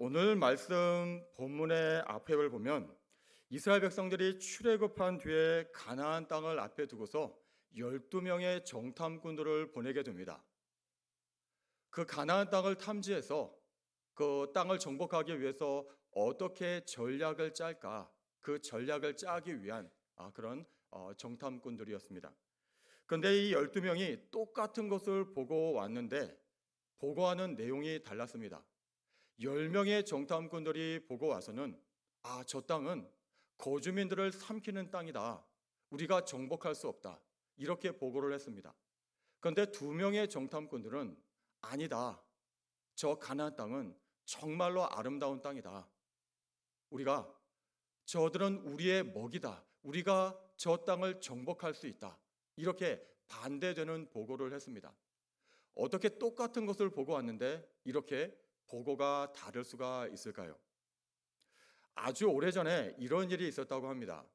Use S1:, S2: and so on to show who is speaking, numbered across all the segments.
S1: 오늘 말씀 본문의 앞에를 보면 이스라엘 백성들이 출애굽한 뒤에 가나안 땅을 앞에 두고서 12명의 정탐꾼들을 보내게 됩니다. 그 가나안 땅을 탐지해서 그 땅을 정복하기 위해서 어떻게 전략을 짤까? 그 전략을 짜기 위한 그런 정탐꾼들이었습니다. 그런데 이 12명이 똑같은 것을 보고 왔는데 보고하는 내용이 달랐습니다. 10명의 정탐꾼들이 보고 와서는 저 땅은 거주민들을 삼키는 땅이다. 우리가 정복할 수 없다. 이렇게 보고를 했습니다. 그런데 2명의 정탐꾼들은 아니다. 저 가나안 땅은 정말로 아름다운 땅이다. 우리가 저들은 우리의 먹이다. 우리가 저 땅을 정복할 수 있다. 이렇게 반대되는 보고를 했습니다. 어떻게 똑같은 것을 보고 왔는데 이렇게 보고가 다를 수가 있을까요? 아주 오래전에 이런 일이 있었다고 합니다.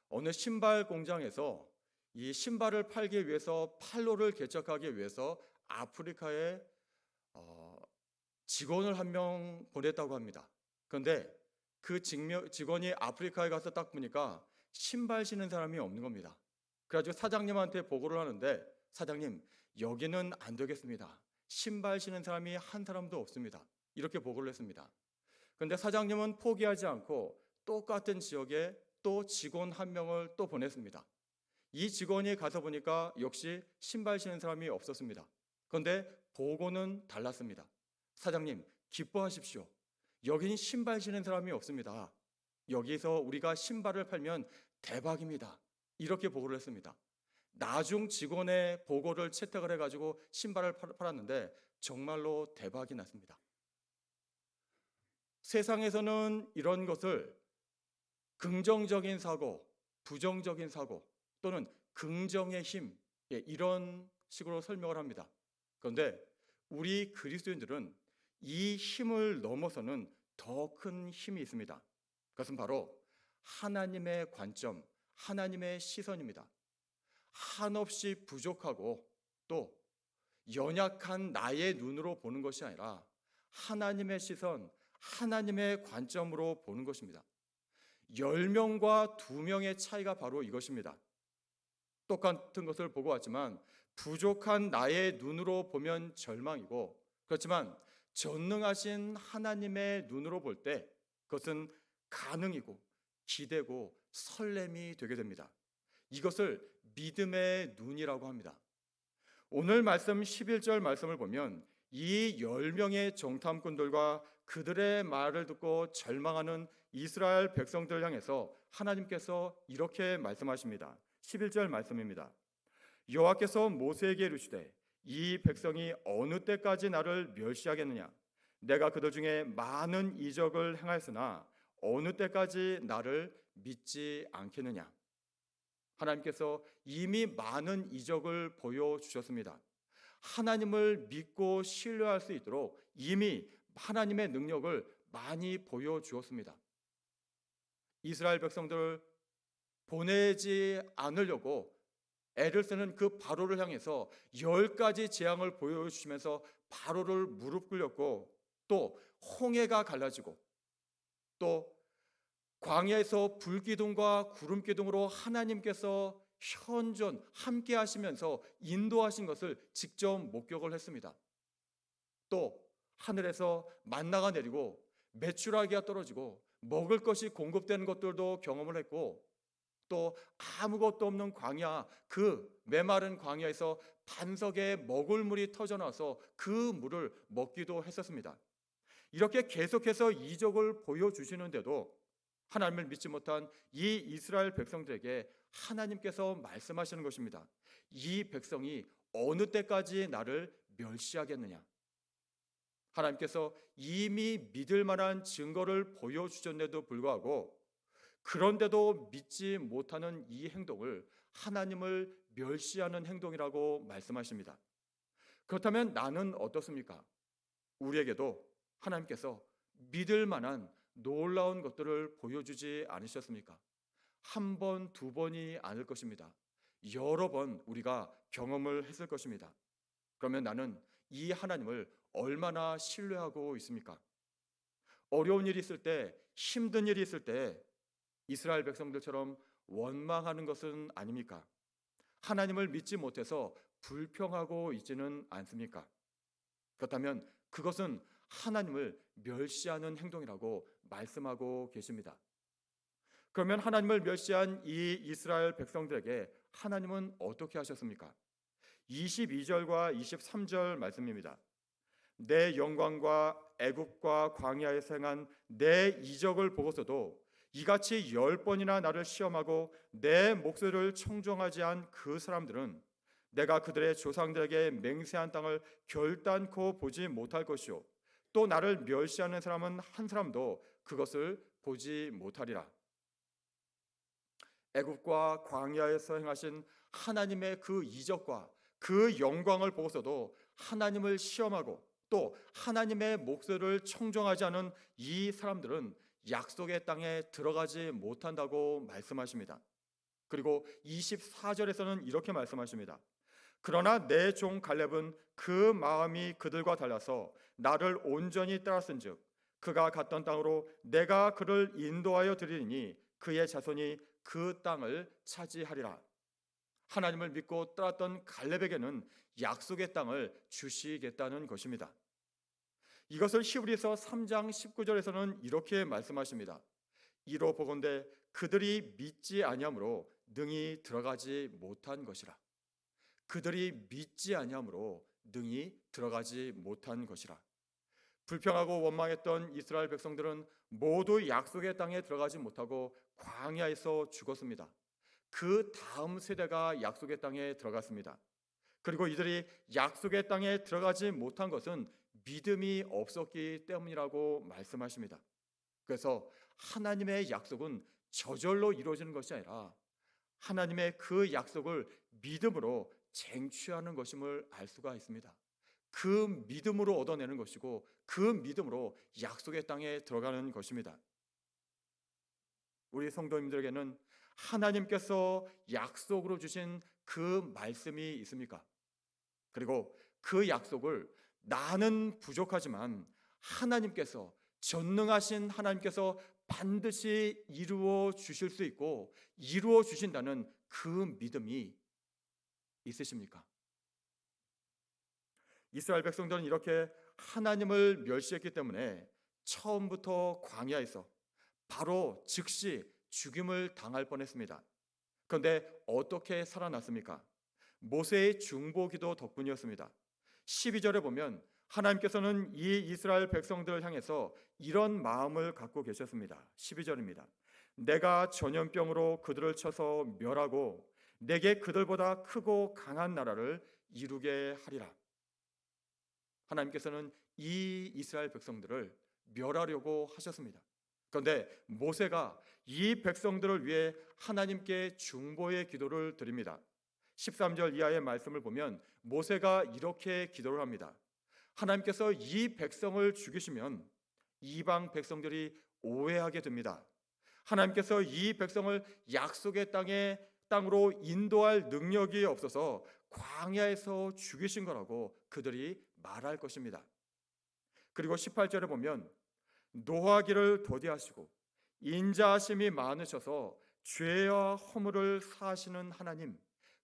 S1: 어느 신발 공장에서 이 신발을 팔기 위해서 판로를 개척하기 위해서 아프리카에 어, 직원을 한 명 보냈다고 합니다. 그런데 그 직원이 아프리카에 가서 딱 보니까 신발 신는 사람이 없는 겁니다. 그래가지고 사장님한테 보고를 하는데 사장님 여기는 안 되겠습니다. 신발 신는 사람이 한 사람도 없습니다. 이렇게 보고를 했습니다. 그런데 사장님은 포기하지 않고 똑같은 지역에 또 직원 한 명을 또 보냈습니다. 이 직원이 가서 보니까 역시 신발 신는 사람이 없었습니다. 그런데 보고는 달랐습니다. 사장님, 기뻐하십시오. 여긴 신발 신는 사람이 없습니다. 여기서 우리가 신발을 팔면 대박입니다. 이렇게 보고를 했습니다. 나중 직원의 보고를 채택을 해가지고 신발을 팔았는데 정말로 대박이 났습니다. 세상에서는 이런 것을 긍정적인 사고, 부정적인 사고 또는 긍정의 힘 이런 식으로 설명을 합니다. 그런데 우리 그리스도인들은 이 힘을 넘어서는 더 큰 힘이 있습니다. 그것은 바로 하나님의 관점, 하나님의 시선입니다. 한없이 부족하고 또 연약한 나의 눈으로 보는 것이 아니라 하나님의 시선, 하나님의 관점으로 보는 것입니다. 10명과 2명의 차이가 바로 이것입니다. 똑같은 것을 보고 왔지만 부족한 나의 눈으로 보면 절망이고 그렇지만 전능하신 하나님의 눈으로 볼 때 그것은 가능이고 기대고 설렘이 되게 됩니다. 이것을 믿음의 눈이라고 합니다. 오늘 말씀 11절 말씀을 보면 이 10명의 정탐꾼들과 그들의 말을 듣고 절망하는 이스라엘 백성들 향해서 하나님께서 이렇게 말씀하십니다. 11절 말씀입니다. 여호와께서 모세에게 이르시되 이 백성이 어느 때까지 나를 멸시하겠느냐? 내가 그들 중에 많은 이적을 행하였으나 어느 때까지 나를 믿지 않겠느냐? 하나님께서 이미 많은 이적을 보여주셨습니다. 하나님을 믿고 신뢰할 수 있도록 이미 하나님의 능력을 많이 보여주었습니다. 이스라엘 백성들을 보내지 않으려고 애를 쓰는 그 바로를 향해서 10가지 재앙을 보여주시면서 바로를 무릎 꿇렸고 또 홍해가 갈라지고 또 광야에서 불기둥과 구름기둥으로 하나님께서 현존 함께 하시면서 인도하신 것을 직접 목격을 했습니다. 또 하늘에서 만나가 내리고 메추라기가 떨어지고 먹을 것이 공급되는 것들도 경험을 했고 또 아무것도 없는 광야, 그 메마른 광야에서 반석에 먹을 물이 터져나와서 그 물을 먹기도 했었습니다. 이렇게 계속해서 이적을 보여주시는데도 하나님을 믿지 못한 이 이스라엘 백성들에게 하나님께서 말씀하시는 것입니다. 이 백성이 어느 때까지 나를 멸시하겠느냐? 하나님께서 이미 믿을 만한 증거를 보여주셨는데도 불구하고 그런데도 믿지 못하는 이 행동을 하나님을 멸시하는 행동이라고 말씀하십니다. 그렇다면 나는 어떻습니까? 우리에게도 하나님께서 믿을 만한 놀라운 것들을 보여주지 않으셨습니까? 한 번, 두 번이 아닐 것입니다. 여러 번 우리가 경험을 했을 것입니다. 그러면 나는 이 하나님을 얼마나 신뢰하고 있습니까? 어려운 일이 있을 때, 힘든 일이 있을 때 이스라엘 백성들처럼 원망하는 것은 아닙니까? 하나님을 믿지 못해서 불평하고 있지는 않습니까? 그렇다면 그것은 하나님을 멸시하는 행동이라고 말씀하고 계십니다. 그러면 하나님을 멸시한 이 이스라엘 백성들에게 하나님은 어떻게 하셨습니까? 22절과 23절 말씀입니다. 내 영광과 애굽과 광야에서 행한 내 이적을 보고서도 이같이 10번이나 나를 시험하고 내 목소리를 청종하지 않은 그 사람들은 내가 그들의 조상들에게 맹세한 땅을 결단코 보지 못할 것이요 또 나를 멸시하는 사람은 한 사람도 그것을 보지 못하리라. 애굽과 광야에서 행하신 하나님의 그 이적과 그 영광을 보고서도 하나님을 시험하고 또 하나님의 목소리를 청종하지 않은 이 사람들은 약속의 땅에 들어가지 못한다고 말씀하십니다. 그리고 24절에서는 이렇게 말씀하십니다. 그러나 내 종 갈렙은 그 마음이 그들과 달라서 나를 온전히 따랐은즉 그가 갔던 땅으로 내가 그를 인도하여 드리니 그의 자손이 그 땅을 차지하리라. 하나님을 믿고 따랐던 갈렙에게는 약속의 땅을 주시겠다는 것입니다. 이것을 히브리서 3장 19절에서는 이렇게 말씀하십니다. 이로 보건대 그들이 믿지 아니함으로 능히 들어가지 못한 것이라. 그들이 믿지 아니함으로 능히 들어가지 못한 것이라. 불평하고 원망했던 이스라엘 백성들은 모두 약속의 땅에 들어가지 못하고 광야에서 죽었습니다. 그 다음 세대가 약속의 땅에 들어갔습니다. 그리고 이들이 약속의 땅에 들어가지 못한 것은 믿음이 없었기 때문이라고 말씀하십니다. 그래서 하나님의 약속은 저절로 이루어지는 것이 아니라 하나님의 그 약속을 믿음으로 쟁취하는 것임을 알 수가 있습니다. 그 믿음으로 얻어내는 것이고 그 믿음으로 약속의 땅에 들어가는 것입니다. 우리 성도님들에게는 하나님께서 약속으로 주신 그 말씀이 있습니까? 그리고 그 약속을 나는 부족하지만 하나님께서 전능하신 하나님께서 반드시 이루어 주실 수 있고 이루어 주신다는 그 믿음이 있으십니까? 이스라엘 백성들은 이렇게 하나님을 멸시했기 때문에 처음부터 광야에서 바로 즉시 죽임을 당할 뻔했습니다. 그런데 어떻게 살아났습니까? 모세의 중보기도 덕분이었습니다. 12절에 보면 하나님께서는 이 이스라엘 백성들을 향해서 이런 마음을 갖고 계셨습니다. 12절입니다. 내가 전염병으로 그들을 쳐서 멸하고 내게 그들보다 크고 강한 나라를 이루게 하리라. 하나님께서는 이 이스라엘 백성들을 멸하려고 하셨습니다. 그런데 모세가 이 백성들을 위해 하나님께 중보의 기도를 드립니다. 13절 이하의 말씀을 보면 모세가 이렇게 기도를 합니다. 하나님께서 이 백성을 죽이시면 이방 백성들이 오해하게 됩니다. 하나님께서 이 백성을 약속의 땅으로 인도할 능력이 없어서 광야에서 죽이신 거라고 그들이 말할 것입니다. 그리고 18절에 보면 노하기를 더디하시고 인자하심이 많으셔서 죄와 허물을 사하시는 하나님,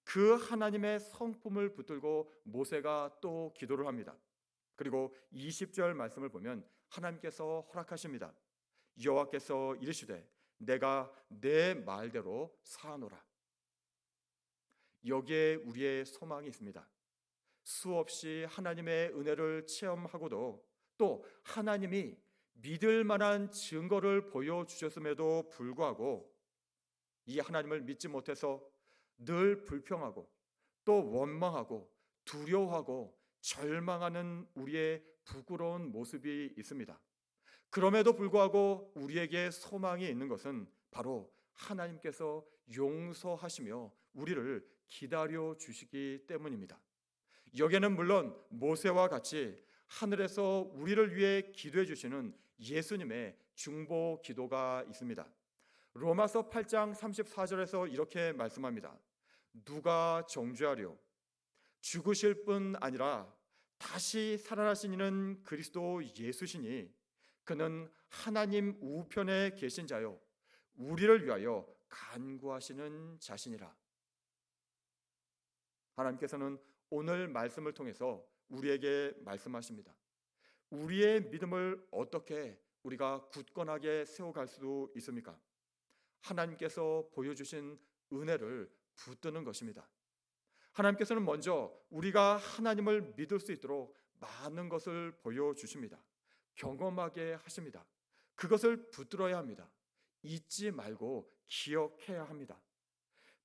S1: 그 하나님의 성품을 붙들고 모세가 또 기도를 합니다. 그리고 20절 말씀을 보면 하나님께서 허락하십니다. 여호와께서 이르시되 내가 내 말대로 사하노라. 여기에 우리의 소망이 있습니다. 수없이 하나님의 은혜를 체험하고도 또 하나님이 믿을 만한 증거를 보여주셨음에도 불구하고 이 하나님을 믿지 못해서 늘 불평하고 또 원망하고 두려워하고 절망하는 우리의 부끄러운 모습이 있습니다. 그럼에도 불구하고 우리에게 소망이 있는 것은 바로 하나님께서 용서하시며 우리를 기다려 주시기 때문입니다. 여기에는 물론 모세와 같이 하늘에서 우리를 위해 기도해 주시는 예수님의 중보 기도가 있습니다. 로마서 8장 34절에서 이렇게 말씀합니다. 누가 정죄하려? 죽으실 뿐 아니라 다시 살아나신 이는 그리스도 예수시니 그는 하나님 우편에 계신 자요 우리를 위하여 간구하시는 자신이라. 하나님께서는 오늘 말씀을 통해서 우리에게 말씀하십니다. 우리의 믿음을 어떻게 우리가 굳건하게 세워갈 수 있습니까? 하나님께서 보여주신 은혜를 붙드는 것입니다. 하나님께서는 먼저 우리가 하나님을 믿을 수 있도록 많은 것을 보여주십니다. 경험하게 하십니다. 그것을 붙들어야 합니다. 잊지 말고 기억해야 합니다.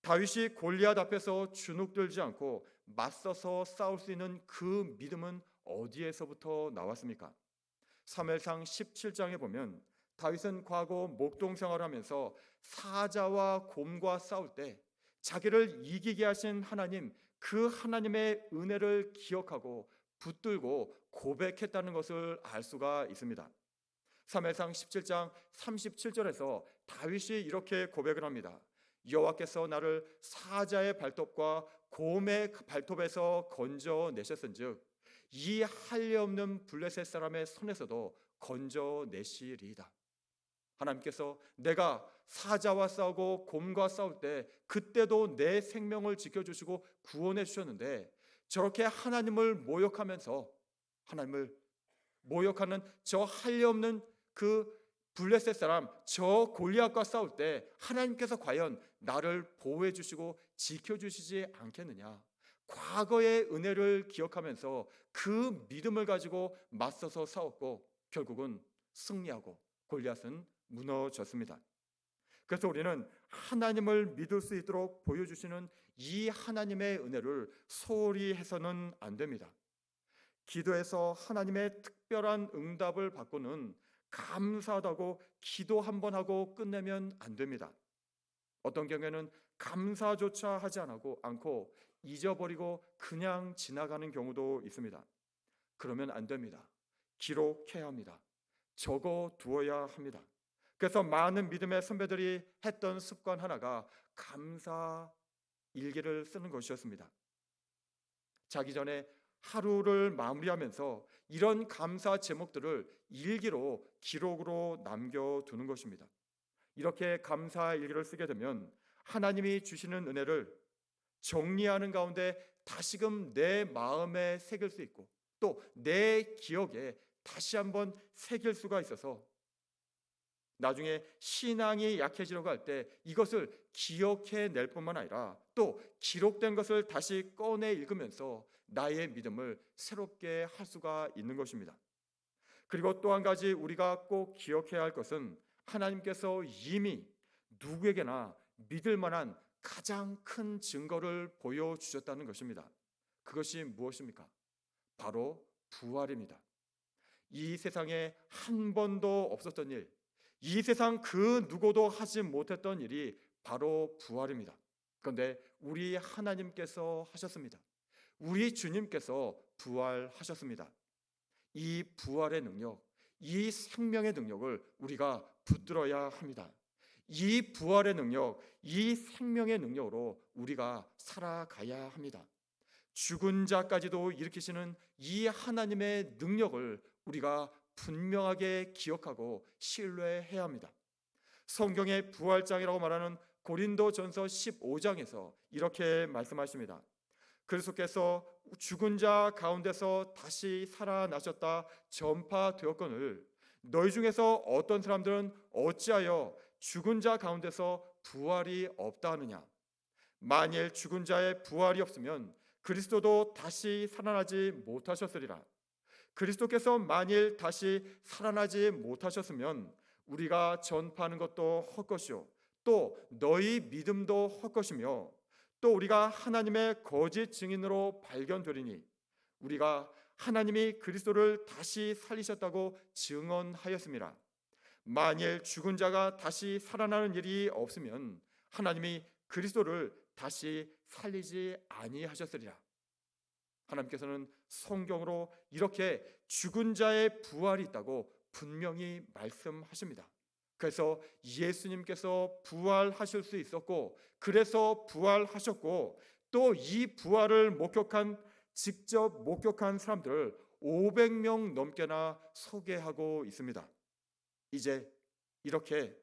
S1: 다윗이 골리앗 앞에서 주눅들지 않고 맞서서 싸울 수 있는 그 믿음은 어디에서부터 나왔습니까? 사무엘상 17장에 보면 다윗은 과거 목동 생활하면서 사자와 곰과 싸울 때 자기를 이기게 하신 하나님, 그 하나님의 은혜를 기억하고 붙들고 고백했다는 것을 알 수가 있습니다. 사무엘상 17장 37절에서 다윗이 이렇게 고백을 합니다. 여호와께서 나를 사자의 발톱과 곰의 발톱에서 건져내셨은즉 이 할례 없는 블레셋 사람의 손에서도 건져내시리이다. 하나님께서 내가 사자와 싸우고 곰과 싸울 때 그때도 내 생명을 지켜주시고 구원해 주셨는데, 저렇게 하나님을 모욕하면서 하나님을 모욕하는 저 할례 없는 그 블레셋 사람, 저 골리앗과 싸울 때 하나님께서 과연 나를 보호해 주시고 지켜주시지 않겠느냐? 과거의 은혜를 기억하면서 그 믿음을 가지고 맞서서 싸웠고 결국은 승리하고 골리앗은 무너졌습니다. 그래서 우리는 하나님을 믿을 수 있도록 보여주시는 이 하나님의 은혜를 소홀히 해서는 안 됩니다. 기도에서 하나님의 특별한 응답을 받고는 감사하다고 기도 한번 하고 끝내면 안 됩니다. 어떤 경우에는 감사조차 하지 않고 잊어버리고 그냥 지나가는 경우도 있습니다. 그러면 안 됩니다. 기록해야 합니다. 적어 두어야 합니다. 그래서 많은 믿음의 선배들이 했던 습관 하나가 감사 일기를 쓰는 것이었습니다. 자기 전에 하루를 마무리하면서 이런 감사 제목들을 일기로 기록으로 남겨두는 것입니다. 이렇게 감사 일기를 쓰게 되면 하나님이 주시는 은혜를 정리하는 가운데 다시금 내 마음에 새길 수 있고 또 내 기억에 다시 한번 새길 수가 있어서 나중에 신앙이 약해지려고 할 때 이것을 기억해낼 뿐만 아니라 또 기록된 것을 다시 꺼내 읽으면서 나의 믿음을 새롭게 할 수가 있는 것입니다. 그리고 또 한 가지 우리가 꼭 기억해야 할 것은 하나님께서 이미 누구에게나 믿을 만한 가장 큰 증거를 보여주셨다는 것입니다. 그것이 무엇입니까? 바로 부활입니다. 이 세상에 한 번도 없었던 일, 이 세상 그 누구도 하지 못했던 일이 바로 부활입니다. 그런데 우리 하나님께서 하셨습니다. 우리 주님께서 부활하셨습니다. 이 부활의 능력, 이 생명의 능력을 우리가 붙들어야 합니다. 이 부활의 능력, 이 생명의 능력으로 우리가 살아가야 합니다. 죽은 자까지도 일으키시는 이 하나님의 능력을 우리가 분명하게 기억하고 신뢰해야 합니다. 성경의 부활장이라고 말하는 고린도전서 15장에서 이렇게 말씀하십니다. 그리스도께서 죽은 자 가운데서 다시 살아나셨다 전파되었거늘 너희 중에서 어떤 사람들은 어찌하여 죽은 자 가운데서 부활이 없다 하느냐? 만일 죽은 자의 부활이 없으면 그리스도도 다시 살아나지 못하셨으리라. 그리스도께서 만일 다시 살아나지 못하셨으면 우리가 전파하는 것도 헛것이요 또 너희 믿음도 헛것이며 또 우리가 하나님의 거짓 증인으로 발견되리니 우리가 하나님이 그리스도를 다시 살리셨다고 증언하였습니다. 만일 죽은 자가 다시 살아나는 일이 없으면 하나님이 그리스도를 다시 살리지 아니하셨으리라. 하나님께서는 성경으로 이렇게 죽은 자의 부활이 있다고 분명히 말씀하십니다. 그래서 예수님께서 부활하실 수 있었고 그래서 부활하셨고 또 이 부활을 직접 목격한 사람들을 500명 넘게나 소개하고 있습니다. 이제 이렇게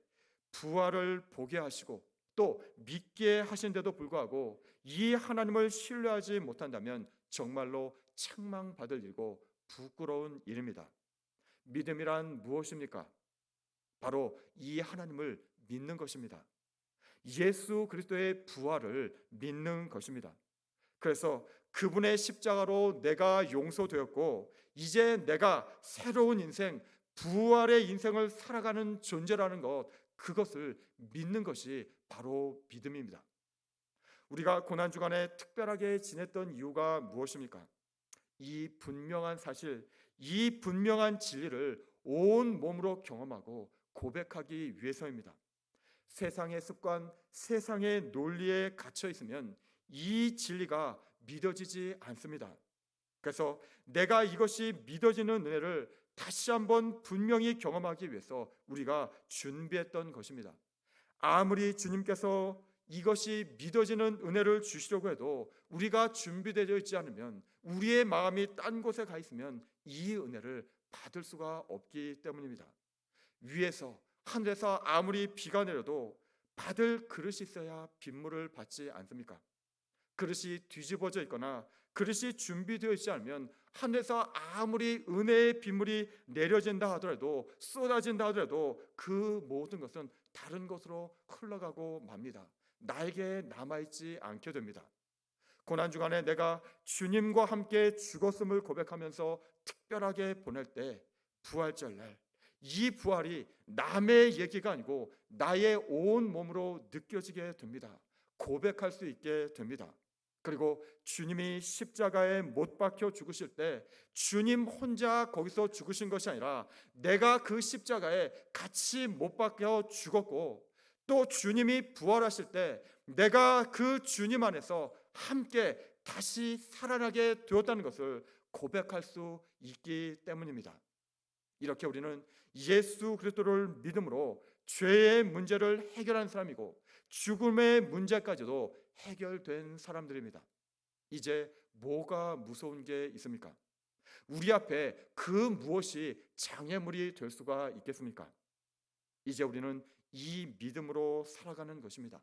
S1: 부활을 보게 하시고 또 믿게 하신데도 불구하고 이 하나님을 신뢰하지 못한다면 정말로 책망받을 일이고 부끄러운 일입니다. 믿음이란 무엇입니까? 바로 이 하나님을 믿는 것입니다. 예수 그리스도의 부활을 믿는 것입니다. 그래서 그분의 십자가로 내가 용서되었고 이제 내가 새로운 인생, 부활의 인생을 살아가는 존재라는 것, 그것을 믿는 것이 바로 믿음입니다. 우리가 고난주간에 특별하게 지냈던 이유가 무엇입니까? 이 분명한 사실, 이 분명한 진리를 온 몸으로 경험하고 고백하기 위해서입니다. 세상의 습관, 세상의 논리에 갇혀 있으면 이 진리가 믿어지지 않습니다. 그래서 내가 이것이 믿어지는 은혜를 다시 한번 분명히 경험하기 위해서 우리가 준비했던 것입니다. 아무리 주님께서 이것이 믿어지는 은혜를 주시려고 해도 우리가 준비되어 있지 않으면, 우리의 마음이 딴 곳에 가 있으면 이 은혜를 받을 수가 없기 때문입니다. 위에서 하늘에서 아무리 비가 내려도 받을 그릇이 있어야 빗물을 받지 않습니까? 그릇이 뒤집어져 있거나 그릇이 준비되어 있지 않으면 하늘에서 아무리 은혜의 빗물이 내려진다 하더라도, 쏟아진다 하더라도 그 모든 것은 다른 곳으로 흘러가고 맙니다. 나에게 남아있지 않게 됩니다. 고난주간에 내가 주님과 함께 죽었음을 고백하면서 특별하게 보낼 때, 부활절날, 이 부활이 남의 얘기가 아니고 나의 온 몸으로 느껴지게 됩니다. 고백할 수 있게 됩니다. 그리고 주님이 십자가에 못 박혀 죽으실 때 주님 혼자 거기서 죽으신 것이 아니라 내가 그 십자가에 같이 못 박혀 죽었고, 또 주님이 부활하실 때 내가 그 주님 안에서 함께 다시 살아나게 되었다는 것을 고백할 수 있기 때문입니다. 이렇게 우리는 예수 그리스도를 믿음으로 죄의 문제를 해결한 사람이고 죽음의 문제까지도 해결된 사람들입니다. 이제 뭐가 무서운 게 있습니까? 우리 앞에 그 무엇이 장애물이 될 수가 있겠습니까? 이제 우리는 이 믿음으로 살아가는 것입니다.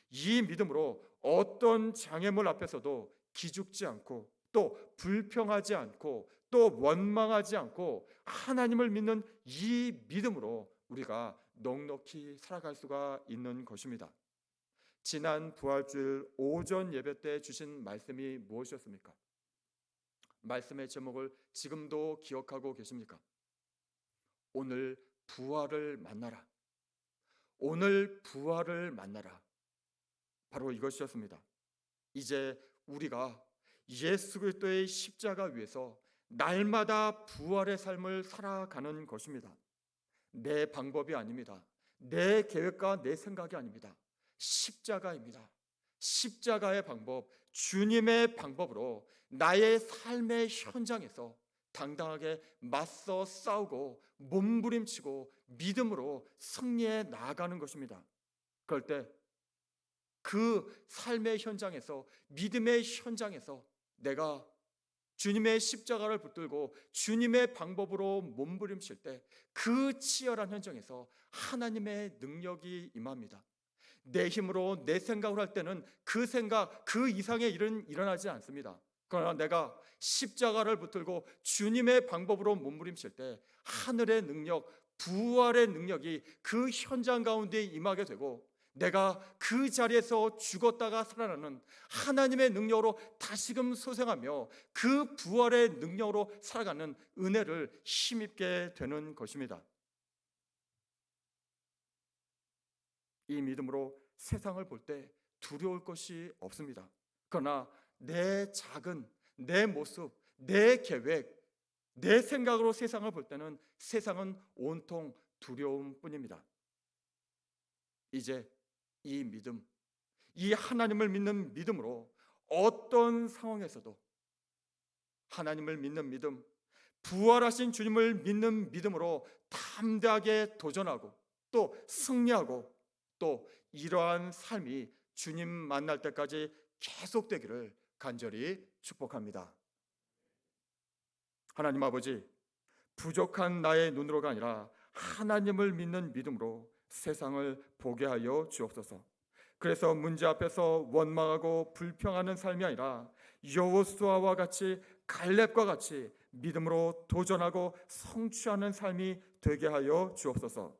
S1: 이 믿음으로 어떤 장애물 앞에서도 기죽지 않고 또 불평하지 않고 또 원망하지 않고 하나님을 믿는 이 믿음으로 우리가 넉넉히 살아갈 수가 있는 것입니다. 지난 부활주일 오전 예배 때 주신 말씀이 무엇이었습니까? 말씀의 제목을 지금도 기억하고 계십니까? 오늘 부활을 만나라. 오늘 부활을 만나라. 바로 이것이었습니다. 이제 우리가 예수 그리스도의 십자가 위에서 날마다 부활의 삶을 살아가는 것입니다. 내 방법이 아닙니다. 내 계획과 내 생각이 아닙니다. 십자가입니다. 십자가의 방법, 주님의 방법으로 나의 삶의 현장에서 당당하게 맞서 싸우고 몸부림치고 믿음으로 승리해 나아가는 것입니다. 그럴 때 그 삶의 현장에서, 믿음의 현장에서 내가 주님의 십자가를 붙들고 주님의 방법으로 몸부림칠 때 그 치열한 현장에서 하나님의 능력이 임합니다. 내 힘으로 내 생각으로 할 때는 그 생각, 그 이상의 일은 일어나지 않습니다. 그러나 내가 십자가를 붙들고 주님의 방법으로 몸부림칠 때 하늘의 능력, 부활의 능력이 그 현장 가운데 임하게 되고 내가 그 자리에서 죽었다가 살아나는 하나님의 능력으로 다시금 소생하며 그 부활의 능력으로 살아가는 은혜를 힘입게 되는 것입니다. 이 믿음으로 세상을 볼 때 두려울 것이 없습니다. 그러나 내 작은, 내 모습, 내 계획, 내 생각으로 세상을 볼 때는 세상은 온통 두려움뿐입니다. 이제 이 믿음, 이 하나님을 믿는 믿음으로 어떤 상황에서도 하나님을 믿는 믿음, 부활하신 주님을 믿는 믿음으로 담대하게 도전하고 또 승리하고 또 이러한 삶이 주님 만날 때까지 계속되기를 간절히 축복합니다. 하나님 아버지, 부족한 나의 눈으로가 아니라
S2: 하나님을 믿는 믿음으로 세상을 보게 하여 주옵소서. 그래서 문제 앞에서 원망하고 불평하는 삶이 아니라 여호수아와 같이, 갈렙과 같이 믿음으로 도전하고 성취하는 삶이 되게 하여 주옵소서.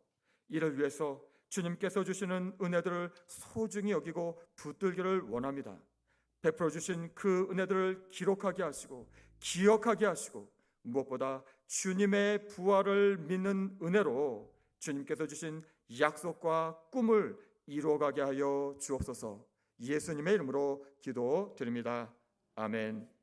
S2: 이를 위해서 주님께서 주시는 은혜들을 소중히 여기고 붙들기를 원합니다. 베풀어 주신 그 은혜들을 기록하게 하시고 기억하게 하시고, 무엇보다 주님의 부활을 믿는 은혜로 주님께서 주신 약속과 꿈을 이루어가게 하여 주옵소서. 예수님의 이름으로 기도드립니다. 아멘.